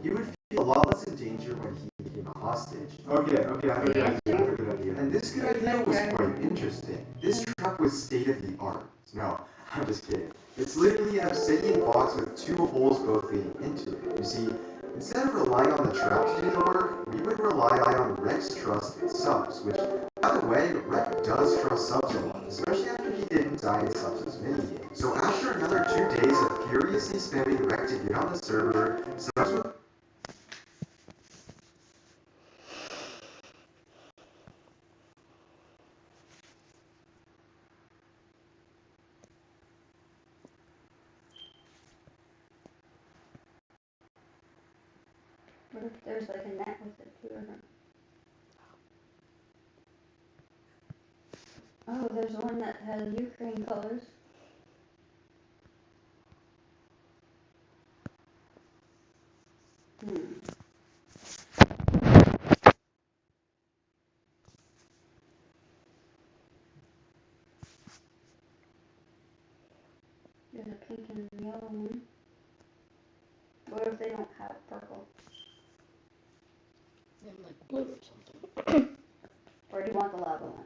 you would feel a lot less in danger when he became a hostage. Okay, I have a good idea. And this good idea was quite interesting. This trap was state of the art. No, I'm just kidding. It's literally an obsidian box with two holes both leading into it. You see, instead of relying on the trap to do the work, we would rely on Rex trusted subs, which, by the way, Rex does trust subs a lot, especially after he didn't die in subs' minigame. So after another 2 days of furiously spamming Rex to get on the server, subs would. What if there's like a net with it too? Oh, there's one that has Ukraine colors. There's a pink and yellow one. What if they don't have purple? And like blue or something. Or do you want the lava one?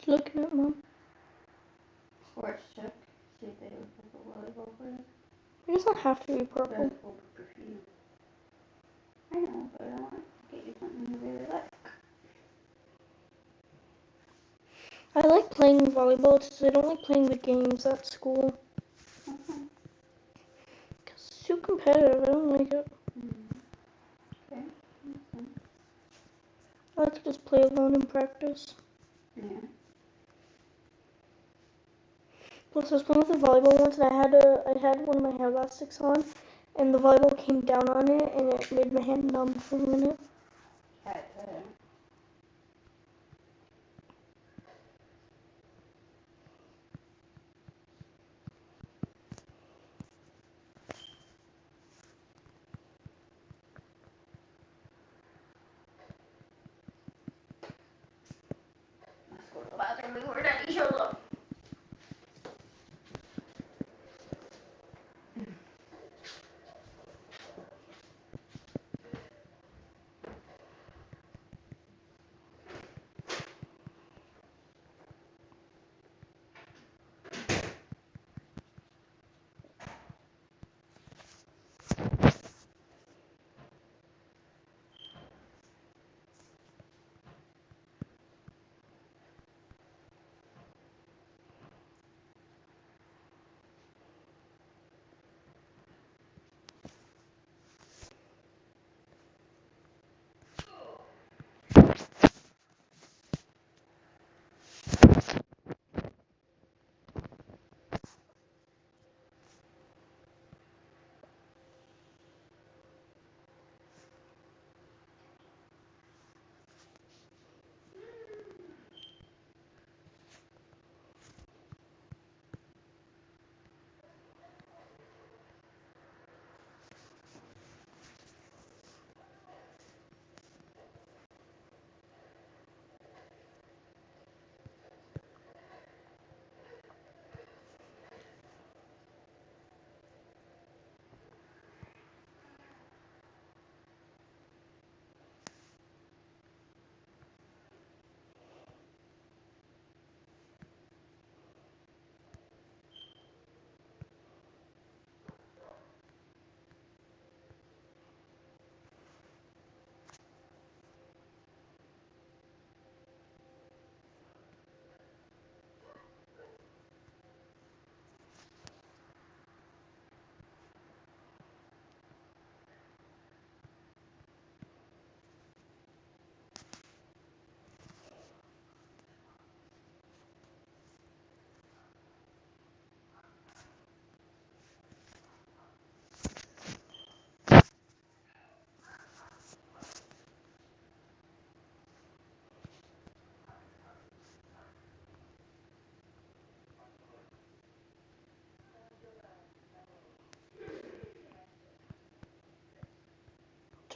Looking at Mom. Sports check. See if they have purple volleyball players. It doesn't have to be purple. Perfume. I know, but I want to get you something you really like. I like playing volleyball, it's just I don't like playing the games at school. Okay. Cause it's too competitive, I don't like it. Okay. I like to just play alone and practice. Yeah. Plus, there's one of the volleyball ones that I had one of my hair elastics on, and the volleyball came down on it, and it made my hand numb for a minute. Yeah, let's go to the bathroom before Daddy shows up.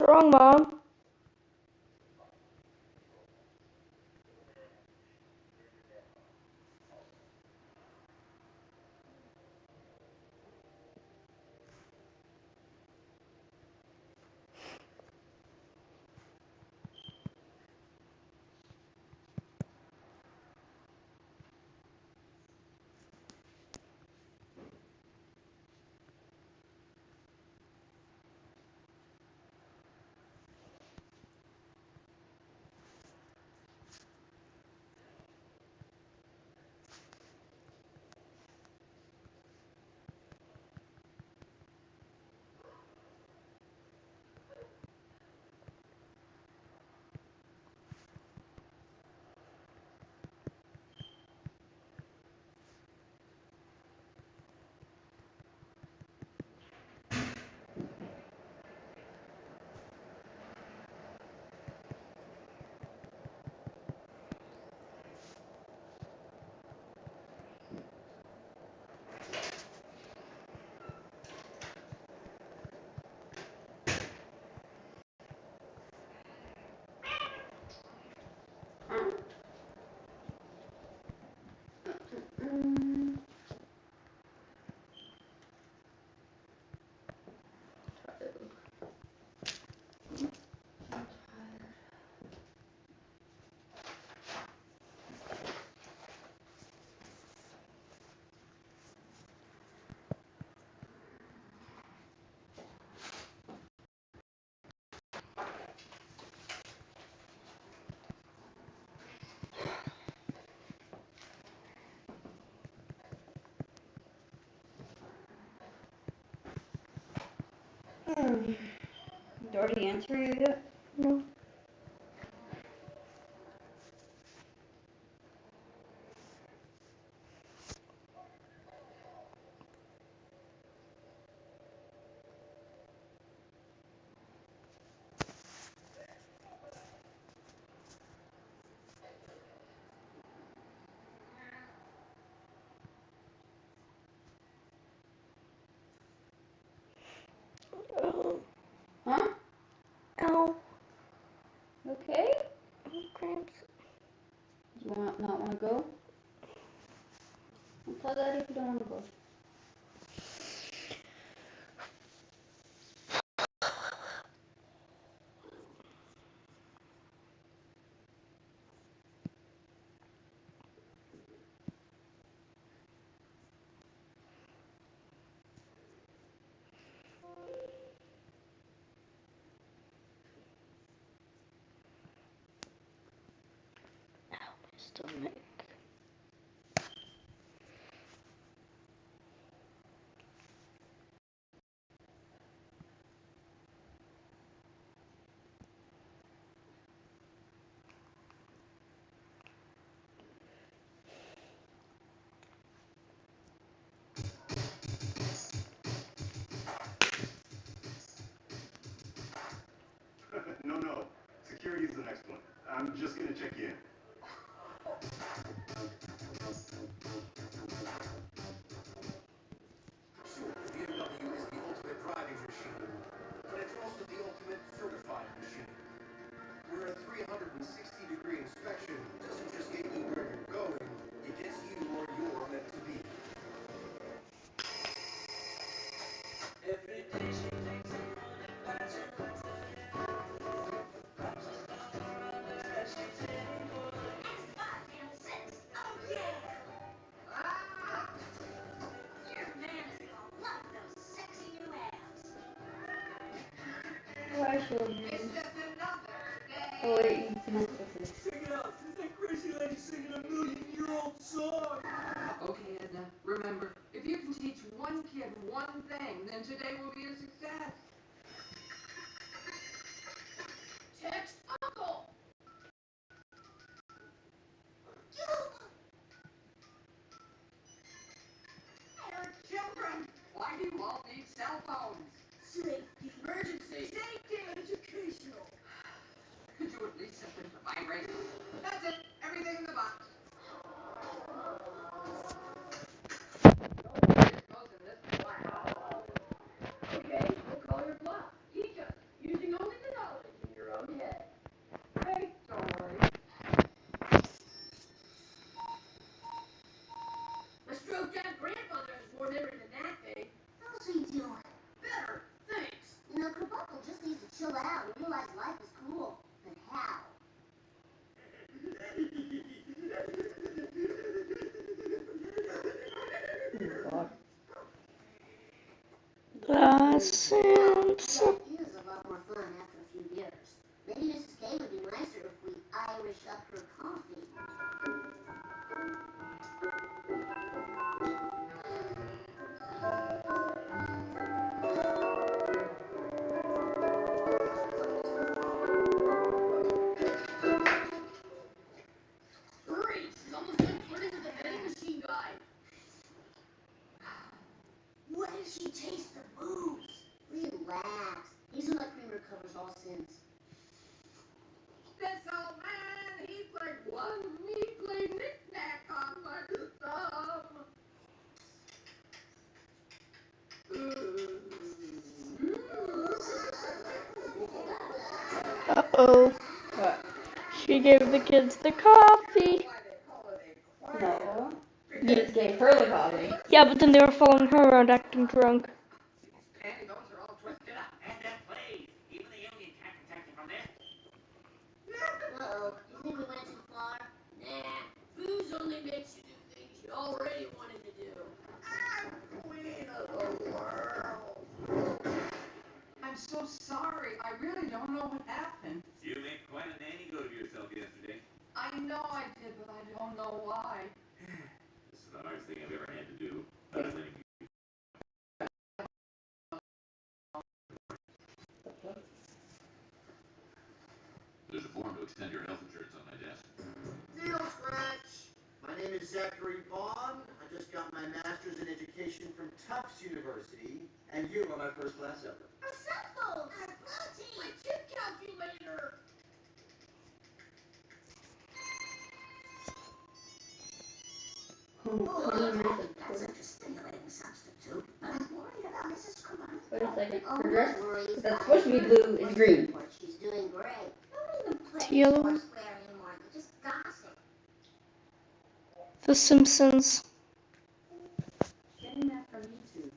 wrong, Mom. Did I already answer you yet? No. Huh? Ow. Okay? Cramps. Do you not want to go? I'll tell Daddy if you don't want to go. Ow, my stomach. No. Security is the next one. I'm just gonna check in. Sure, the BMW is the ultimate driving machine, but it's also the ultimate certified machine, where a 360-degree inspection doesn't just get you where you're going, it gets you where you're meant to be. Every day she thinks of money, buys her comes a stop around her as she takes X5 and 6. Oh yeah! Ah! Your man is gonna love those sexy new abs. Oh, I showed you. It's just another day. Oh wait, you can look at this. Check it out, is that crazy lady singing a million-year-old song? Okay, Edna, remember, if you can teach one kid one thing, then today will be a success. Text Uncle. They're children. Why do you all need cell phones? Safety. Emergency. Safety. Educational. Could you at least set them to vibrate? That's it. Everything in the box. Don't worry, it goes in this black. Okay. stroked out grandfather has more memory than that thing. How's he doing? Better, thanks. You know, Krabuckle just needs to chill out and realize life is cool. But how? The Simpsons. That is a lot more fun after a few beers. Maybe Mrs. K would be nicer if we Irish up her coffee. Great! She's almost done flirting with the vending machine guy. What if she tastes the booze? Relax. Hazelnut creamer covers all sins. This old man, he played knick-knack on my thumb. Uh-oh. What? She gave the kids the coffee. No. You just gave her the coffee. Yeah, but then they were following her around acting drunk. Pantyhose are all twisted up. And then please, even the union can't protect you from this. Uh-oh. You think we went too far? Nah. Booze only makes you do things you already wanted to do. I'm queen of the world. I'm so sorry. I really don't know what happened. You made quite a nanny goat of yourself yesterday. I know I did, but I don't know why. This is the hardest thing I've ever had to do. Other than there's a form to extend your health insurance on my desk. Deal scratch. My name is Zachary Vaughn. I just got my master's in education from Tufts University, and you are my first class ever. Assemble! My chip calculator! That's such a stimulating substitute, but I'm worried about Mrs. Krabuckle. Wait a second. Oh, Her dress, no worries. that's supposed to be blue, is green. She's doing great. Nobody even plays It's yellow. Foursquare anymore. They just gossip. The Simpsons. Getting that from YouTube.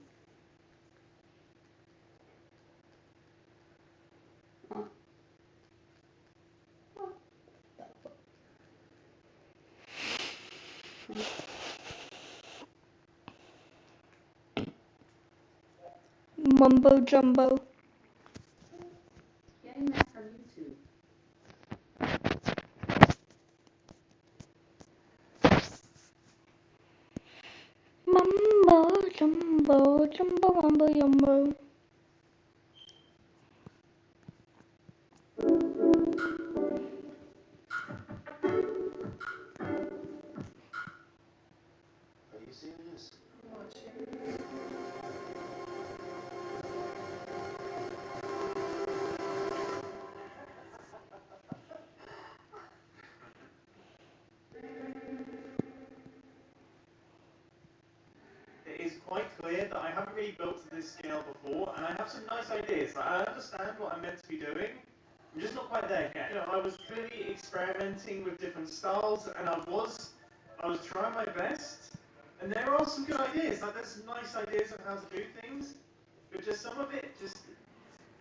Mumbo Jumbo. Getting that from YouTube. Mumbo Jumbo, Jumbo Mumbo Jumbo. Are you serious? It is quite clear that I haven't really built to this scale before, and I have some nice ideas. Like, I understand what I'm meant to be doing. I'm just not quite there yet. You know, I was clearly experimenting with different styles, and I was trying my best. And there are some good ideas. Like, there's some nice ideas on how to do things, but just some of it just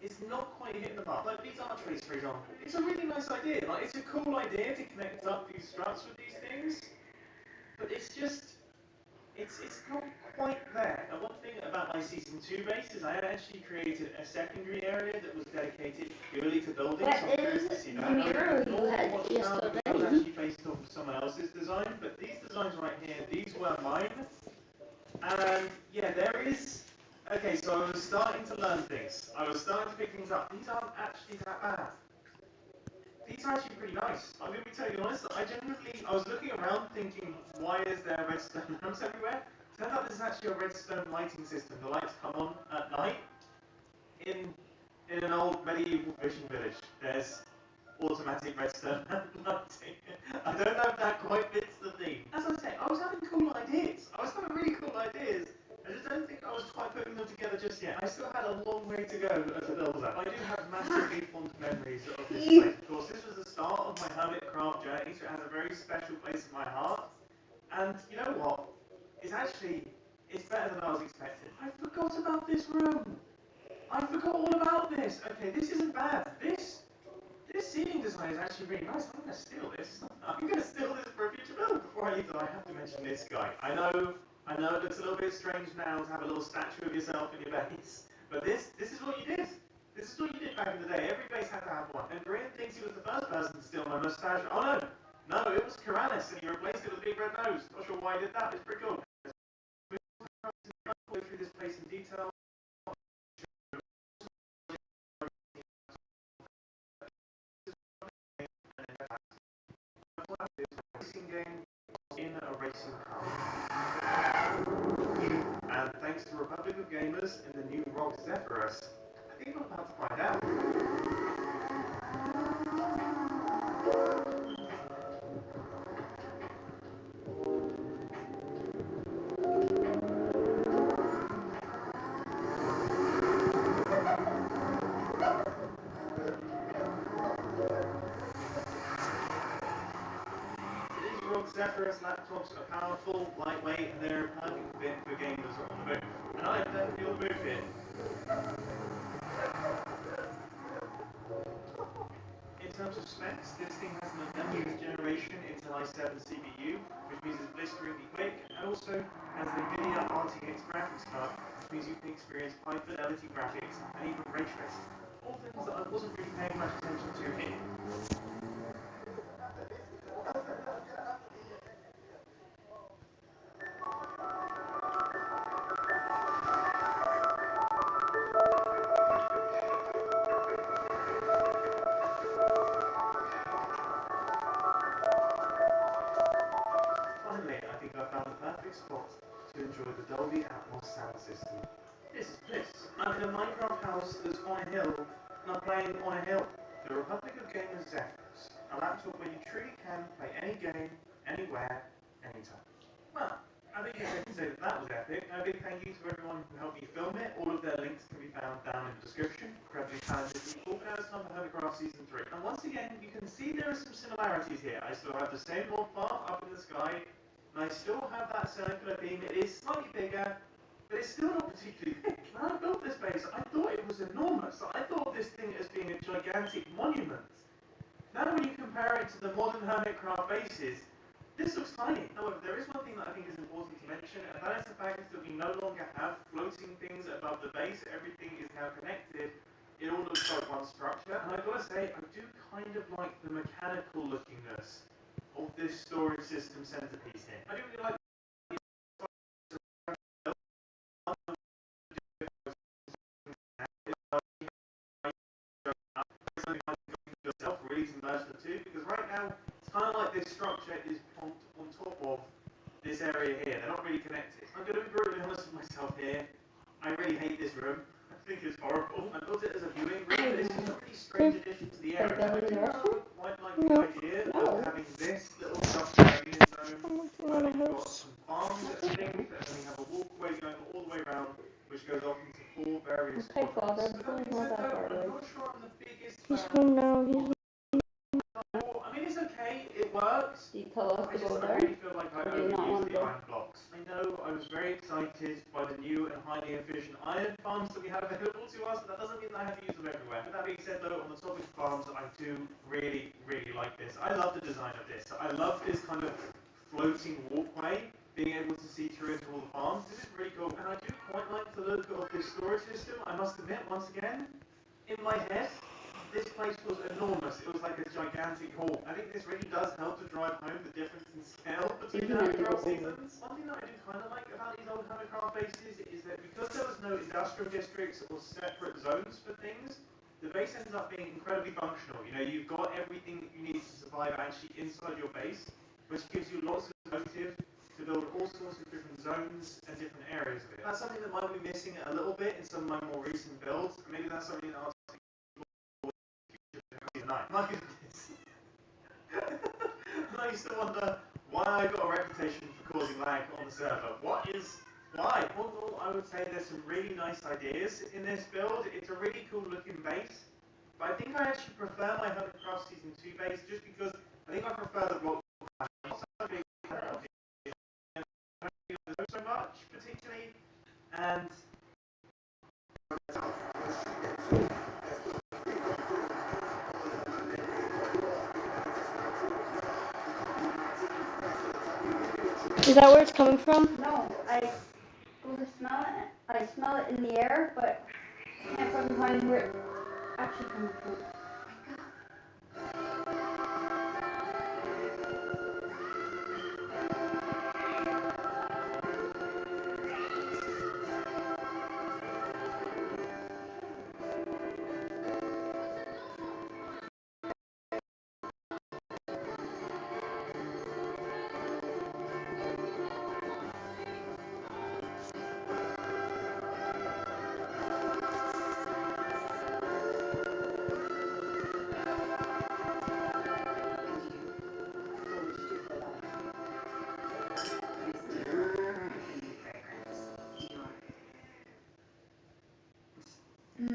is not quite hitting the mark. Like these archways, for example. It's a really nice idea. Like, it's a cool idea to connect up these struts with these things, but it's just. It's not quite there. And one thing about my Season 2 base is I actually created a secondary area that was dedicated purely to buildings. What So I'm curious is to see it? that. You Now, remember ignore you had what's it found, yesterday. It was actually based off of someone else's design, but these designs right here, these were mine. And yeah, there is. Okay, so I was starting to learn things. I was starting to pick things up. These aren't actually that bad. These are actually pretty nice. I'm going to be totally honest. I was looking around thinking, why is there redstone lamps everywhere? Turns out this is actually a redstone lighting system. The lights come on at night. In an old medieval fishing village, there's automatic redstone lighting. I don't know if that quite fits the theme. As I say, I was having cool ideas. I was having really cool ideas. I just don't think I was quite putting them together just yet. I still had a long way to go as a builder. I do have massively fond memories of this place. Of course, this was the start of my Hermitcraft journey, so it has a very special place in my heart. And you know what? It's it's better than I was expecting. I forgot about this room. I forgot all about this. Okay, this isn't bad. This ceiling design is actually really nice. I'm gonna steal this. I'm gonna steal this for a future build. Before I leave, though, I have to mention this guy. I know it looks a little bit strange now to have a little statue of yourself in your base, but this is what you did. This is what you did back in the day. Every base had to have one. And Green thinks he was the first person to steal my mustache. Oh no, it was Karanis, and he replaced it with a big red nose. Not sure why he did that. It's pretty cool. Go through this place in detail. Racing game in a racing car. And thanks to Republic of Gamers and the new ROG Zephyrus, I think I'm about to find out. Zephyrus laptops are powerful, lightweight, and they're a perfect fit for gamers on the move. And I have definitely on the move here. In terms of specs, this thing has an 11th generation Intel i7 CPU, which means it's blisteringly quick, and also has an NVIDIA RTX graphics card, which means you can experience high fidelity graphics and even ray tracing. All things that I wasn't really paying much attention to here. Spot to enjoy the Dolby Atmos sound system. This is bliss. I'm in a Minecraft house that's on a hill, and I'm playing on a hill. The Republic of Gamers Zephyrus, a laptop where you truly can play any game, anywhere, anytime. Well, I think I can say that was epic. A big thank you to everyone who helped me film it. All of their links can be found down in the description. Incredibly talented people. Now it's time for Hermitcraft Season 3. And once again, you can see there are some similarities here. I still have the same log farm up in the sky. And I still have that circular beam. It is slightly bigger, but it's still not particularly big. When I built this base, I thought it was enormous. I thought of this thing as being a gigantic monument. Now when you compare it to the modern Hermitcraft bases, this looks tiny. However, there is one thing that I think is important to mention, and that is the fact that we no longer have floating things above the base. Everything is now connected. It all looks like one structure. And I've got to say, I do kind of like the mechanical lookingness of this storage system centerpiece here. I do really like yourself really to merge the two, because right now it's kind of like this structure is on top of this area here. They're not really connected. I'm going to be brutally honest with myself here. I really hate this room. I think it's horrible. I built it as a viewing room, but it's just a really strange addition to the area. I do quite like the idea of having this little subterranean zone where we've got some farms and things, and then we have a walkway going all the way around, which goes off into 4 various quadrants. But that being said, though, I'm not sure I'm the biggest He's fan. home now. I mean, it's okay. It works. Do you tell us I to just go I there? really feel like I Or do you not overused want the to? iron blocks. I know I was very excited by the new and highly efficient iron farms that we have available to us, but that doesn't mean that I have to use them everywhere. With that being said, though, on the topic of farms, I do really, really like this. I love the design of this. I love this kind of floating walkway, being able to see through into all the farms. This is really cool, and I do quite like the look of this storage system. I must admit, once again, in my head, this place was enormous. It was like a gigantic hall. I think this really does help to drive home the difference in scale between the Hermitcraft seasons. One thing that I do kind of like about these old Hermitcraft bases is that because there was no industrial districts or separate zones for things, the base ends up being incredibly functional. You know, you've got everything that you need to survive actually inside your base, which gives you lots of motive to build all sorts of different zones and different areas of it. That's something that might be missing a little bit in some of my more recent builds. Maybe that's something that I'll my goodness. I used to wonder why I got a reputation for causing lag on the server. Why? Well, I would say there's some really nice ideas in this build. It's a really cool looking base. But I think I actually prefer my Hermitcraft Season 2 base just because I think I prefer the block so much. much, particularly, and Is that where it's coming from? No, I go to smell it. I smell it in the air, but I can't fucking find where it's actually coming from.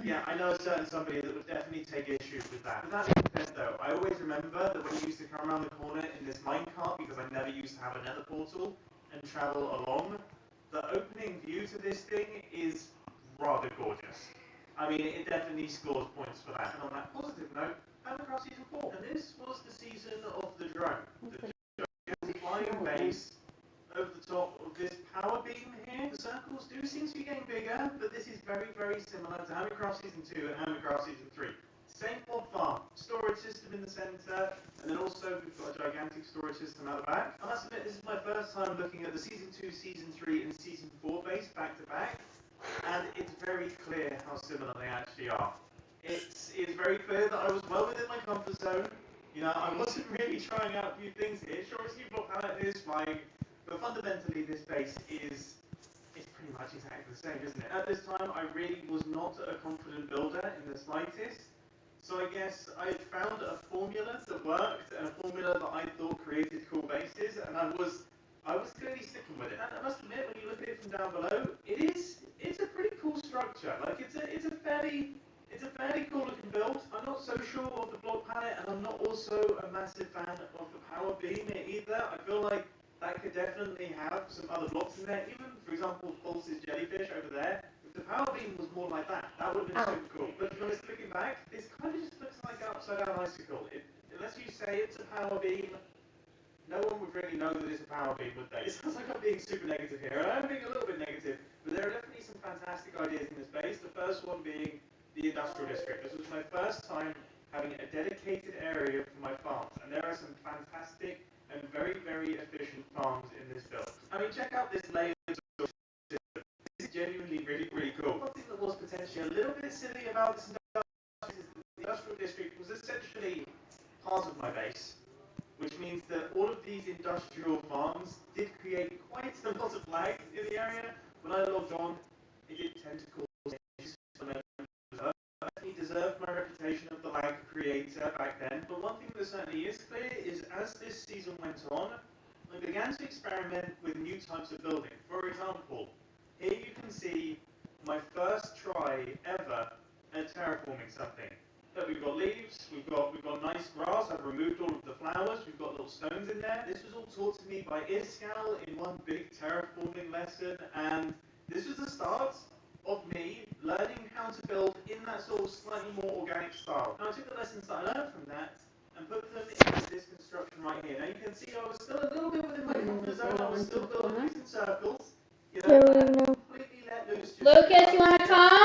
yeah, I know a certain somebody that would definitely take issue with that. But that being said, though, I always remember that when I used to come around the corner in this minecart, because I never used to have a nether portal and travel along, the opening view to this thing is rather gorgeous. I mean, it definitely scores points for that. And on that positive note, Hammercraft Season 4. And this was the season of the drone. The gigantic flying base over the top of this power beam here. The circles do seem to be getting bigger, but this is very, very similar to Hammercraft Season 2 and Hammercraft Season 3. Same mod farm, storage system in the center, and then also we've got a gigantic storage system out the back. I must admit, this is my first time looking at the Season 2, Season 3, and Season 4 base back to back, and it's very clear how similar they actually are. It's very clear that I was well within my comfort zone. You know, I wasn't really trying out new things here. Sure, it's a new block palette, it is flying, but fundamentally this base is pretty much exactly the same, isn't it? At this time, I really was not a confident builder in the slightest. So I guess I found a formula that worked and a formula that I thought created cool bases, and I was clearly sticking with it. And I must admit, when you look at it from down below, it's a pretty cool structure. Like it's a fairly cool looking build. I'm not so sure of the block palette, and I'm not also a massive fan of the power beam either. I feel like that could definitely have some other blocks in there. Even, for example, Pulse's jellyfish over there. If the power beam was more like that, that would have been super cool. But to be honest, looking back, this kind of just looks like an upside down icicle. Unless you say it's a power beam, no one would really know that it's a power beam, would they? It sounds like I'm being super negative here, and I'm being a little bit negative, but there are definitely some fantastic ideas in this base. The first one being the industrial district. This was my first time having a dedicated area for my farms, and there are some fantastic and very, very efficient farms in this build. I mean, check out this layer. This is genuinely really, really cool. One thing that was potentially a little bit silly about this industrial district was essentially part of my base, which means that all of these industrial farms did create quite a lot of lag in the area. When I logged on, it did tend to cause issues. I deserved my reputation of the lag creator back then, but one thing that certainly is clear is as this season went on, I began to experiment with new types of building. For example, here you can see my first try ever at terraforming something. So we've got leaves, we've got nice grass, I've removed all of the flowers, we've got little stones in there. This was all taught to me by Iskal in one big terraforming lesson, and this was the start of me learning how to build in that sort of slightly more organic style. Now I took the lessons that I learned from that and put them into this construction right here. Now you can see I was still a little bit within my comfort zone, I was still building these in circles. You know, completely let loose. Lucas, you want to come?